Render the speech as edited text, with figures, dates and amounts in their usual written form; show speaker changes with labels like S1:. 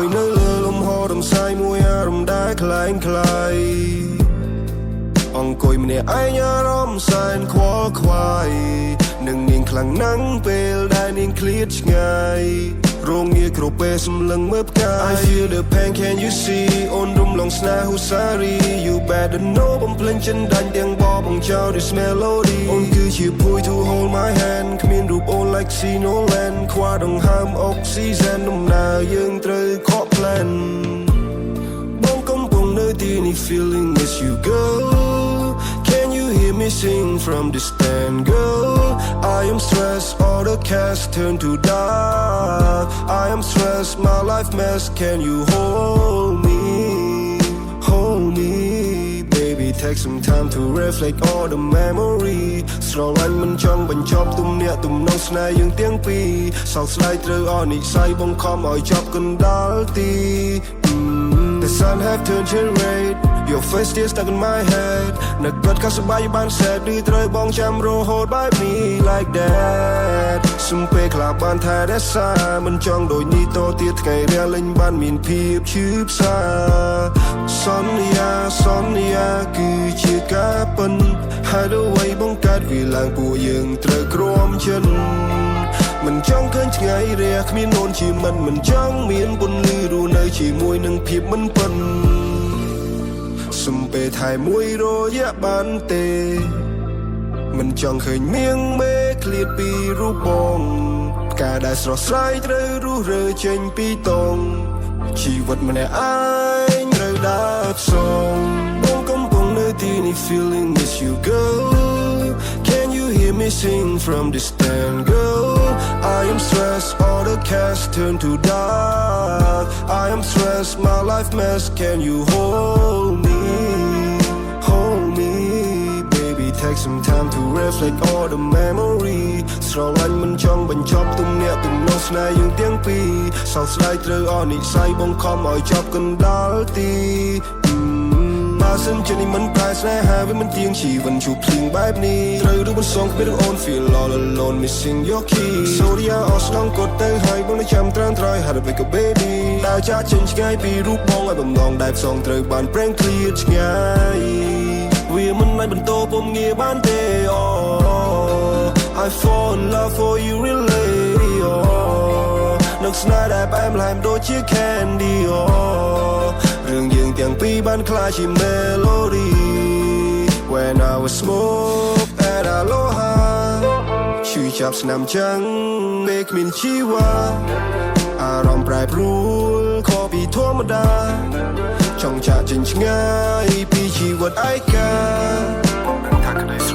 S1: យនៅលើលំហរំសាយមួយអារម្មណ៍ដែលคล้ายคล้ายអង្គុយម្នាក់ឯងអារម្មណ៍សែនខ្វល់ខ្វាយនឹងនាងខ្លាំងណាស់ពេលដែលនាងឃ្លាតឆ្ងាយរងងារគ្រប់ពេលសម្លឹងមើលផ្កាយ I feel the pain can you see អូនរំលងស្នេហ៍ហូសារី You better know បំភ្លេចចិនដាច់ទាំងបបបង្ចោល This melody អូនគឺជាភួយ to hold my hand គ្មានរូបអូន like see no land ខ្វះដង្ហើមអុកស៊ីសែនដំណើរយើងត្រូវខក plan បងកំពុងនៅទីនេះ feeling miss you girl Can you hear me sing from distant girl I am stressed all the cash turn to dark I am stressed my life mess Can you hold me Baby take some time to reflect all the memory ស្រឡាញ់មិនចង់បញ្ចប់ទំនាក់ទំនងស្នេហ៍យើងទាំងពីរសោកស្ដាយត្រូវអនិស្ស័យបង្ខំឲ្យចប់កណ្ដាលទី The sun have turned to red Your face still stuck in my head នឹកពិតក៏សប្បាយបាន sad ឬត្រូវបងចាំរហូត by me like that សំពេលខ្លះបានថារក្សាមិនចង់ដូចនេះតទៀតថ្ងៃរាលេងបានមានភាពឈឺផ្សាសន្យាគឺជាការពិនហើយអ្វីបង្កើតវាឡើងពួកយើងត្រូវក្រោមចិត្តមិនចង់ឃើញថ្ងៃរះគ្មានអូនជាមិនចង់មានពន្លឺរស់នៅជាមួយនឹងភាពមិនពិនសំពេលថែមួយរយៈបានទេមិនចង់ឃើញមៀងមេឃ្លាតពីរូបបងផ្កាដែលស្រស់ស្រាយត្រូវរុះរើចេញពីតងជីវិតម្នាក់ឯងត្រូវដើរផ្សងបងកំពុងនៅទីនេះ feeling miss you girl Can you hear me sing from distant girl I am stressed all the cash turn to dark I am stressed my life mess Can you hold me Baby take some time to reflect all the memory ស្រឡាញ់មិនចង់បញ្ចប់ទំនាក់ទំនងស្នេហ៍យើងទាំងពីរសោកស្ដាយត្រូវអនិស្ស័យបង្ខំឲ្យចប់កណ្ដាលទីបើសិនជានេះមិនប្រែស្នេហាវាមិនទៀងជីវិតជួបភ្លៀងបែបនេះត្រូវឬមិនសងគ្មានអូន feel all alone missing your key Sorry អស់ស្នងគាត់ទៅហើយបងនៅចាំត្រាំត្រយហើយបែក baby ដើរចាក់ចេញឆ្ងាយពីរូបបងឲ្យបំណងដែលផ្សងត្រូវបានប្រេងឃ្លាតឆ្ងាយវាមិនអាចបន្តពុំងារបានទេ I fall in love for you really នឹកស្នេហ៍ដែលផ្អែមល្ហែមដូចជា candy រឿងយើងទាំងពីរបានក្លាយជា melody When I was smoke at Aloha ឈឺចាប់ស្នាមចាំងពេលគ្មានជីវ៉ាអារម្មណ៍ប្រែប្រួលខុសពីធម្មតាចង់ចាក់ចេញឆ្ងាយពីជីវិតឯកាបងដឹងថាក្តីស្រ